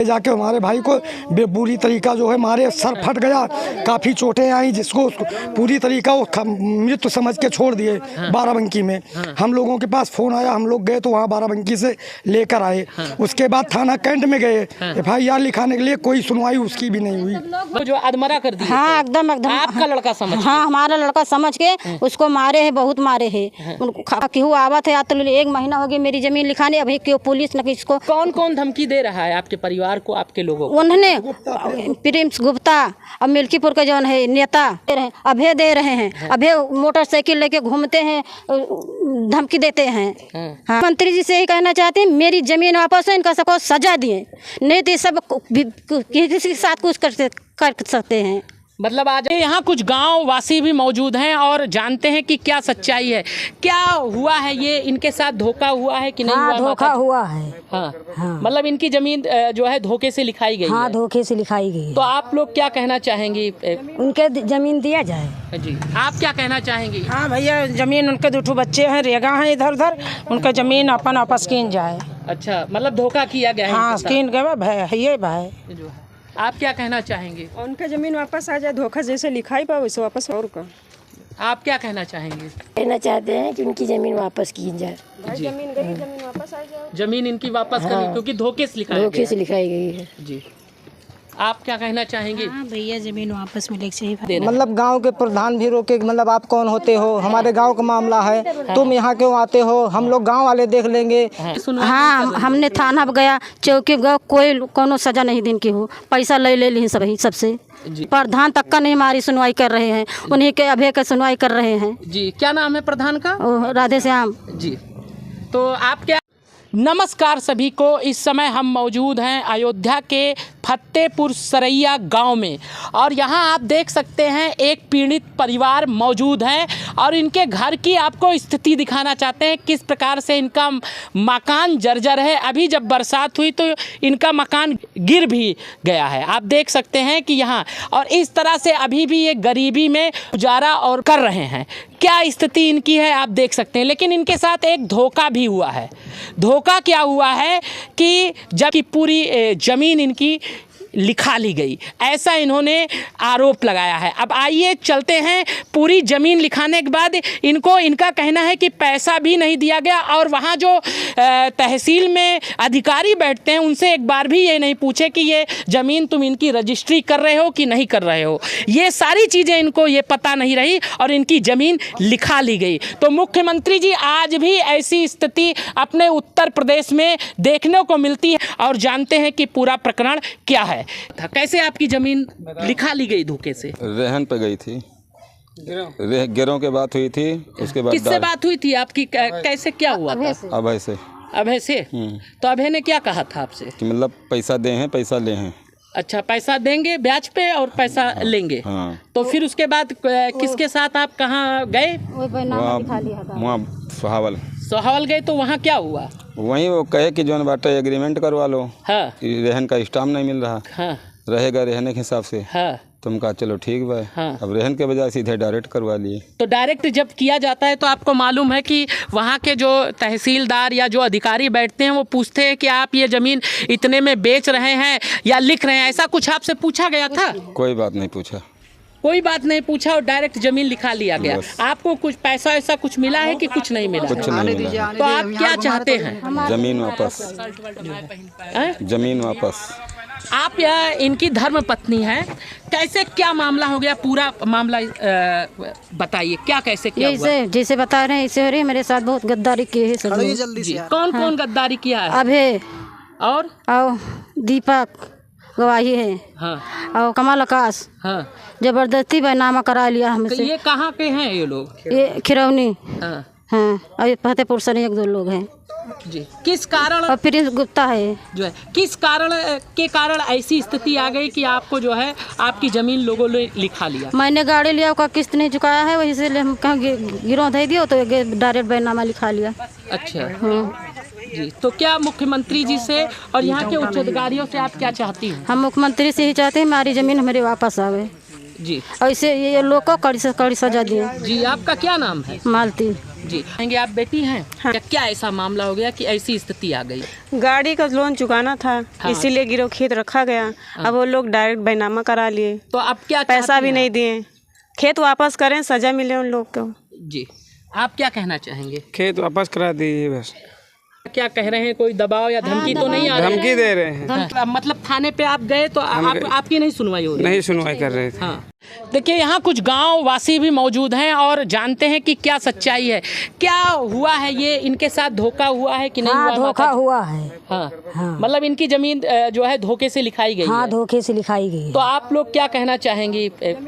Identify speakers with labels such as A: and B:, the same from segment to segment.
A: जाके हमारे भाई को बुरी तरीका जो है मारे, सर फट गया, काफ़ी चोटें आई, जिसको पूरी तरीका वो मृत्यु समझ के छोड़ दिए बाराबंकी में। हम लोगों के पास फ़ोन आया, हम लोग गए तो वहाँ बाराबंकी से लेकर आए। उसके बाद थाना कैंट में गए, FIR लिखाने के लिए, कोई सुनवाई उसकी भी नहीं हुई।
B: जो अधमरा कर दिया।
C: हाँ एकदम एकदम।
B: आपका लड़का समझ?
C: हाँ हमारा लड़का समझ के उसको मारे है, बहुत मारे है। क्यों आवत है, तो 1 महीना हो गया मेरी जमीन लिखाने, अभी क्यों पुलिस न किसको।
B: कौन कौन धमकी दे रहा है आपके परिवार को, आपके लोगों को?
C: उन्होंने प्रिंस गुप्ता और मिल्कीपुर के जौन है नेता अभय दे रहे हैं। अभय मोटरसाइकिल लेके घूमते हैं, धमकी देते हैं। हाँ। मंत्री जी से यही कहना चाहते हैं मेरी जमीन वापस है, इनका सबको सजा दिए, नहीं तो सब किसी के साथ कुछ कर सकते हैं।
B: मतलब आज यहाँ कुछ गांव वासी भी मौजूद हैं और जानते हैं कि क्या सच्चाई है, क्या हुआ है, ये इनके साथ धोखा हुआ है कि नहीं?
C: हाँ,
B: हुआ?
C: धोखा हुआ है।
B: हाँ।
C: हाँ।
B: मतलब इनकी जमीन जो है धोखे से लिखाई गई
C: हाँ,
B: है।
C: धोखे से लिखाई गई।
B: तो आप लोग क्या कहना चाहेंगी?
C: उनके जमीन दिया जाए।
B: जी, आप क्या कहना चाहेंगी?
D: हाँ भैया, जमीन उनके 2 बच्चे हैं, रेगा हैं इधर उधर, उनका जमीन अपन वापस कीन जाए।
B: अच्छा, मतलब धोखा किया गया है।
D: हाँ, कीन गए भाई।
B: जो है आप क्या कहना चाहेंगे?
E: उनका जमीन वापस आ जाए, धोखा जैसे लिखाई पाओ वैसे वापस। और का
B: आप क्या कहना चाहेंगे?
F: कहना चाहते हैं कि उनकी जमीन वापस की जाए।
E: जमीन गई, जमीन वापस आ जाए।
B: जमीन इनकी वापस करनी, क्योंकि धोखे से लिखाया
F: धोखे से लिखाई गई है।
B: जी, आप क्या कहना चाहेंगे?
G: हाँ भैया, जमीन वापस मिले चाहिए।
D: मतलब गांव के प्रधान भी रोके, मतलब आप कौन होते हो, हमारे गांव का मामला है, तुम यहाँ क्यों आते हो, हम लोग गांव वाले देख लेंगे।
C: हाँ, हमने थाना गया, चौकी गया, कोई कोनो सजा नहीं दिन की हो, पैसा ले ली सभी सबसे। प्रधान तक का नहीं हमारी सुनवाई कर रहे हैं, उन्हीं के अभय का सुनवाई कर रहे हैं।
B: जी, क्या नाम है प्रधान का?
C: राधे श्याम
B: जी। तो आप क्या? नमस्कार सभी को। इस समय हम मौजूद हैं अयोध्या के फतेहपुर सरैया गांव में और यहां आप देख सकते हैं एक पीड़ित परिवार मौजूद हैं और इनके घर की आपको स्थिति दिखाना चाहते हैं, किस प्रकार से इनका मकान जर्जर है। अभी जब बरसात हुई तो इनका मकान गिर भी गया है, आप देख सकते हैं कि यहाँ, और इस तरह से अभी भी ये गरीबी में गुजारा और कर रहे हैं। क्या स्थिति इनकी है आप देख सकते हैं। लेकिन इनके साथ एक धोखा भी हुआ है। धोखा क्या हुआ है कि जबकि पूरी ज़मीन इनकी लिखा ली गई, ऐसा इन्होंने आरोप लगाया है। अब आइए चलते हैं, पूरी ज़मीन लिखाने के बाद इनको, इनका कहना है कि पैसा भी नहीं दिया गया और वहाँ जो तहसील में अधिकारी बैठते हैं उनसे एक बार भी ये नहीं पूछे कि ये ज़मीन तुम इनकी रजिस्ट्री कर रहे हो कि नहीं कर रहे हो। ये सारी चीज़ें इनको ये पता नहीं रही और इनकी ज़मीन लिखा ली गई। तो मुख्यमंत्री जी, आज भी ऐसी स्थिति अपने उत्तर प्रदेश में देखने को मिलती है और जानते हैं कि पूरा प्रकरण क्या है। कैसे आपकी जमीन लिखा ली गई धोखे से?
H: रेहन पे गई थी, गिरों के बात हुई थी, उसके बाद
B: किससे बात हुई थी आपकी? कैसे क्या हुआ था?
H: अभय से।
B: अभय से? तो अभय ने क्या कहा था आपसे?
H: कि मतलब पैसा दे हैं, पैसा ले हैं।
B: अच्छा, पैसा देंगे ब्याज पे और पैसा लेंगे।
H: हाँ।
B: तो फिर उसके बाद किसके साथ आप कहाँ गए?
H: वहाँ
B: सोहावल गए, तो वहाँ क्या हुआ?
H: वहीं वो कहे कि जो बाटे एग्रीमेंट करवा लो।
B: हाँ।
H: रेहन का स्टाम्प नहीं मिल रहा।
B: हाँ।
H: रहेगा रहने के हिसाब से।
B: हाँ।
H: तुम कहा चलो ठीक बा।
B: हाँ।
H: अब रेहन के बजाय सीधे डायरेक्ट करवा लिए।
B: तो डायरेक्ट जब किया जाता है तो आपको मालूम है कि वहाँ के जो तहसीलदार या जो अधिकारी बैठते हैं वो पूछते हैं कि आप ये ज़मीन इतने में बेच रहे हैं या लिख रहे हैं, ऐसा कुछ आपसे पूछा गया था?
H: कोई बात नहीं पूछा।
B: कोई बात नहीं पूछा और डायरेक्ट जमीन लिखा लिया गया। आपको कुछ पैसा ऐसा कुछ मिला है कि कुछ नहीं मिला?
H: कुछ नहीं मिला।
B: तो आप क्या चाहते हैं?
H: जमीन वापस। जमीन वापस।
B: आप या इनकी धर्म पत्नी हैं, कैसे क्या मामला हो गया? पूरा मामला बताइए, क्या कैसे क्या हुआ?
C: जैसे बता रहे हैं ऐसे हो रही है। मेरे साथ बहुत गद्दारी की है सब।
B: कौन कौन गद्दारी किया है?
C: अभय
B: और
C: दीपक गवाही है।
B: हाँ।
C: और कमल आकाश।
B: हाँ।
C: जबरदस्ती बैनामा करा लिया हमसे।
B: ये कहाँ के हैं ये लोग?
C: ये खिरौनी।
B: हाँ।
C: हाँ, और फतेहपुर से 1-2 लोग हैं
B: जी। किस कारण?
C: और प्रिंस गुप्ता है
B: जो है, किस कारण के कारण ऐसी स्थिति आ गई कि आपको जो है आपकी जमीन लोगों ने लिखा लिया?
C: मैंने गाड़ी लिया, उसका किस्त नहीं चुकाया है, वही से हम कहाँ गिरोह दे दिया तो डायरेक्ट बैनामा लिखा लिया।
B: अच्छा। जी, तो क्या मुख्यमंत्री जी से और यहाँ के उच्च अधिकारियों से आप क्या चाहती हैं?
C: हम मुख्यमंत्री से ही चाहते हैं हमारी जमीन हमारे वापस आवे
B: जी।
C: ऐसे ये लोग को कड़ी से कड़ी सजा दिए।
B: जी, आपका क्या नाम है?
C: मालती।
B: जी कहेंगे आप बेटी हैं क्या ऐसा मामला हो गया कि ऐसी स्थिति आ गई?
E: गाड़ी का लोन चुकाना था,
B: हाँ।
E: इसीलिए गिरव खेत रखा गया। अब वो लोग डायरेक्ट बैनामा करा लिए,
B: तो अब क्या
E: पैसा
B: चाहती
E: भी
B: हैं
E: नहीं दिए। खेत वापस करें, सजा मिले उन लोग को।
B: आप? जी आप क्या कहना चाहेंगे?
I: खेत वापस करा दीजिए बस।
B: क्या कह रहे हैं, कोई दबाव या धमकी तो नहीं आ रही?
I: धमकी दे रहे हैं,
B: हाँ, मतलब थाने पे आप गए तो आपकी नहीं सुनवाई हो रही?
I: नहीं सुनवाई कर रहे थे।
B: हाँ देखिए यहाँ कुछ गांव वासी भी मौजूद हैं और जानते हैं कि क्या सच्चाई है, क्या हुआ है, ये इनके साथ धोखा हुआ है कि नहीं हुआ?
C: धोखा हुआ है।
B: हाँ मतलब इनकी जमीन जो है धोखे से लिखाई गई है।
C: धोखे से लिखाई गई
B: तो आप लोग क्या कहना चाहेंगी?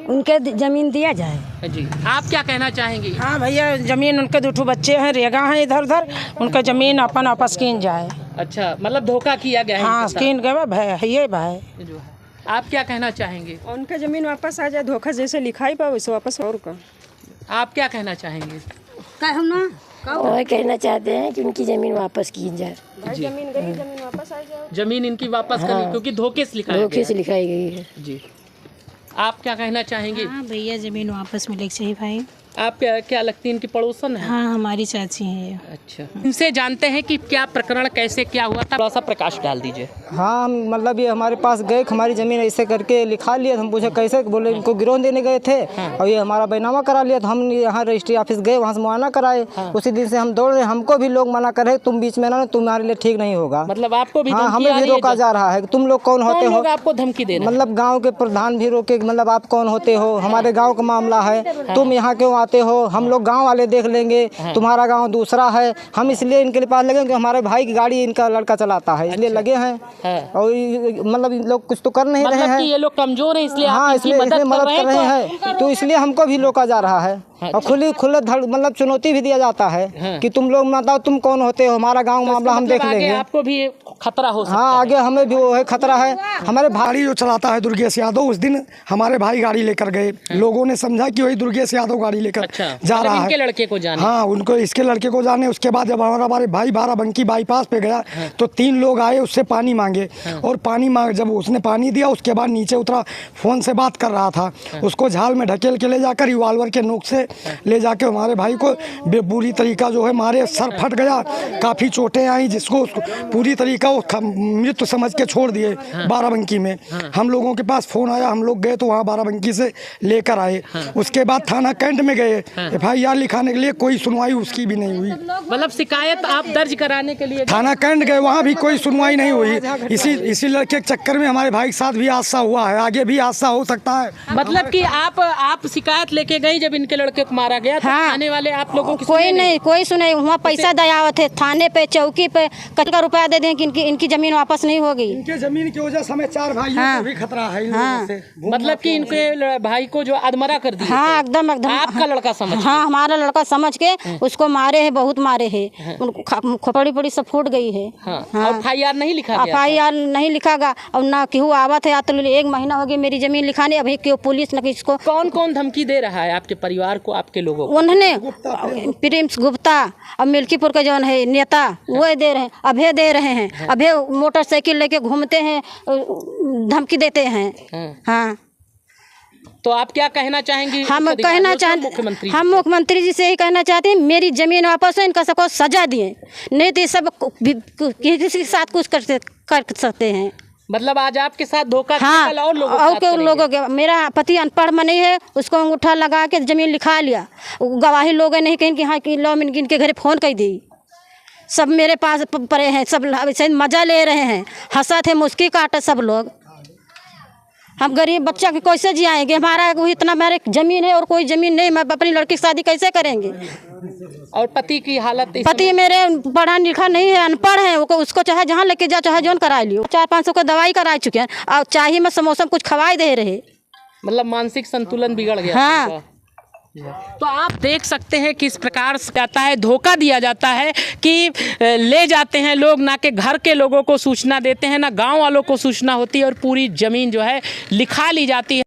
C: उनके जमीन दिया जाए।
B: जी आप क्या कहना चाहेंगी?
G: हाँ भैया, जमीन उनके 2 बच्चे हैं, रेगा हैं इधर उधर, उनका जमीन अपन वापस कीन जाए।
B: अच्छा मतलब धोखा किया गया है?
G: हाँ कीन गए भाई, ये भाई।
B: जो है आप क्या कहना चाहेंगे?
E: उनका जमीन वापस आ जाए, धोखा जैसे लिखाई पाओ वैसे वापस। और का
B: आप क्या कहना चाहेंगे?
F: और कहना चाहते हैं कि उनकी ज़मीन वापस की जाए।
E: जमीन गई, जमीन वापस आ जाए।
B: जमीन इनकी वापस करनी, क्योंकि धोखे से लिखा
F: धोखे से लिखाई गई है।
B: जी आप क्या कहना चाहेंगे?
G: हाँ भैया, जमीन वापस मिले चाहिए भाई।
B: आप क्या लगती है, इनकी पड़ोसन है?
G: हाँ हमारी चाची है ये।
B: अच्छा इनसे जानते हैं कि क्या प्रकरण कैसे क्या हुआ था, थोड़ा सा प्रकाश डाल दीजिए।
D: हाँ, हम मतलब ये हमारे पास गए, हमारी ज़मीन ऐसे करके लिखा लिया। हम पूछे कैसे, बोले इनको गिरौह देने गए थे और ये हमारा बैनामा करा लिया। तो हम यहाँ रजिस्ट्री ऑफिस गए, वहाँ से मुआयना कराए। उसी दिन से हम दौड़ रहे, हमको भी लोग मना कर रहे तुम बीच में ना, तुम्हारे लिए ठीक नहीं होगा।
B: मतलब आपको भी
D: हाँ,
B: धमकी
D: हमें
B: आ
D: भी
B: रही है?
D: रोका जा रहा है। तुम लोग कौन होते हो?
B: आपको धमकी दे रहे हैं?
D: मतलब गांव के प्रधान भी रोके, मतलब आप कौन होते हो? हमारे गांव का मामला है, तुम यहाँ क्यों आते हो? हम लोग गांव वाले देख लेंगे, तुम्हारा गांव दूसरा है। हम इसलिए इनके पास लगे कि हमारे भाई की गाड़ी इनका लड़का चलाता है, इसलिए लगे हैं। और मतलब इन लोग कुछ तो कर नहीं रहे हैं।
B: ये लोग कमजोर हैं इसलिए
D: हाँ, इसलिए मदद कर रहे हैं। तो इसलिए हमको भी रोका जा रहा है और खुले मतलब चुनौती भी दिया जाता है कि तुम लोग बताओ तुम कौन होते हो, हमारा गांव मामला हम देख लेंगे।
B: आपको भी खतरा हो सकता है।
D: हाँ, आगे हमें भी वो है खतरा है। हमारे
A: गाड़ी जो चलाता है दुर्गेश यादव, उस दिन हमारे भाई गाड़ी लेकर गए। लोगों ने समझा कि वही दुर्गेश यादव गाड़ी लेकर जा रहा है।
B: इनके लड़के को जाने?
A: हाँ, उनको इसके लड़के को जाने। उसके बाद जब हमारे भाई बाराबंकी बाईपास पे गया तो 3 लोग आए, उससे पानी मांगे और पानी मांग जब उसने पानी दिया उसके बाद नीचे उतरा, फोन से बात कर रहा था। उसको झाल में ढकेल के ले जाकर रिवॉल्वर के नोक से ले जाके हमारे भाई को बुरी तरीका जो है मारे, सर फट गया, काफ़ी चोटें आई, जिसको पूरी तरीका मृत्यु समझ के छोड़ दिए बाराबंकी में। हम लोगों के पास फ़ोन आया, हम लोग गए तो वहाँ बाराबंकी से लेकर आए। उसके बाद थाना कैंट में गए, FIR लिखाने के लिए, कोई सुनवाई उसकी भी नहीं हुई।
B: मतलब शिकायत आप दर्ज कराने के लिए
A: थाना कैंट गए, वहाँ भी कोई सुनवाई नहीं हुई। इसी लड़के के चक्कर में हमारे भाई के साथ भी हादसा हुआ है, आगे भी हादसा हो सकता है।
B: मतलब कि आप शिकायत लेके गई जब इनके लड़के को मारा गया?
C: हाँ।
B: थाने वाले आप लोगों की
C: कोई नहीं, कोई सुने। वहाँ पैसा दयावत है, थाने पे चौकी पे कितना रुपया दे दें कि इनकी जमीन वापस नहीं होगी।
A: इनके जमीन की वजह से हमें 4 भाइयों को भी खतरा है इन लोगों से।
B: मतलब कि इनके भाई को जो अधमरा कर दिया?
C: हाँ एकदम एकदम।
B: आपका लड़का समझ?
C: हाँ, हमारा लड़का समझ के उसको मारे है, बहुत मारे है। उनको खोपड़ी पड़ी सब फूट गई है।
B: FIR नहीं लिखा गया?
C: FIR नहीं लिखा गया और ना केहू आवत है। तो 1 महीना हो गया मेरी जमीन लिखाने, अभी क्यों पुलिस न किसको।
B: कौन कौन धमकी दे रहा है आपके परिवार को, आपके लोगों को?
C: उन्होंने प्रिंस गुप्ता और मिल्कीपुर का जो है नेता, वो दे रहे हैं, अभय दे रहे हैं। अभय मोटरसाइकिल लेके घूमते हैं, धमकी देते हैं। हाँ,
B: तो आप क्या कहना चाहेंगी?
C: हम कहना चाहते, हम मुख्यमंत्री जी से ही कहना चाहते हैं मेरी जमीन वापस हो, इनका सबको सजा दिए, नहीं तो सब किसी के साथ कुछ कर सकते हैं।
B: मतलब आज आपके साथ धोखा?
C: हाँ,
B: और
C: लोगों के। मेरा पति अनपढ़ में नहीं है, उसको अंगूठा लगा के जमीन लिखा लिया। गवाही लोग नहीं कहीं कि हाँ कि लो, इनके घर फ़ोन कर दी। सब मेरे पास पड़े हैं, सब मज़ा ले रहे हैं, हंसा थे, मुस्की काटे सब लोग। हम गरीब बच्चा के कैसे जियाएंगे? हमारा इतना मेरे ज़मीन है और कोई ज़मीन नहीं, मैं अपनी लड़की की शादी कैसे करेंगे?
B: और पति की हालत?
C: पति मेरे पढ़ा लिखा नहीं है, अनपढ़ है। उसको चाहे जहाँ लेके जाओ, चाहे जोन करा लियो। 400-500 को दवाई करा चुके हैं और चाहे मैं समोसा कुछ खवाई दे रहे।
B: मतलब मानसिक संतुलन बिगड़ गया।
C: हाँ।
B: तो आप देख सकते हैं किस प्रकार से जाता है, धोखा दिया जाता है कि ले जाते हैं लोग, ना कि घर के लोगों को सूचना देते हैं, ना गांव वालों को सूचना होती है और पूरी ज़मीन जो है लिखा ली जाती है।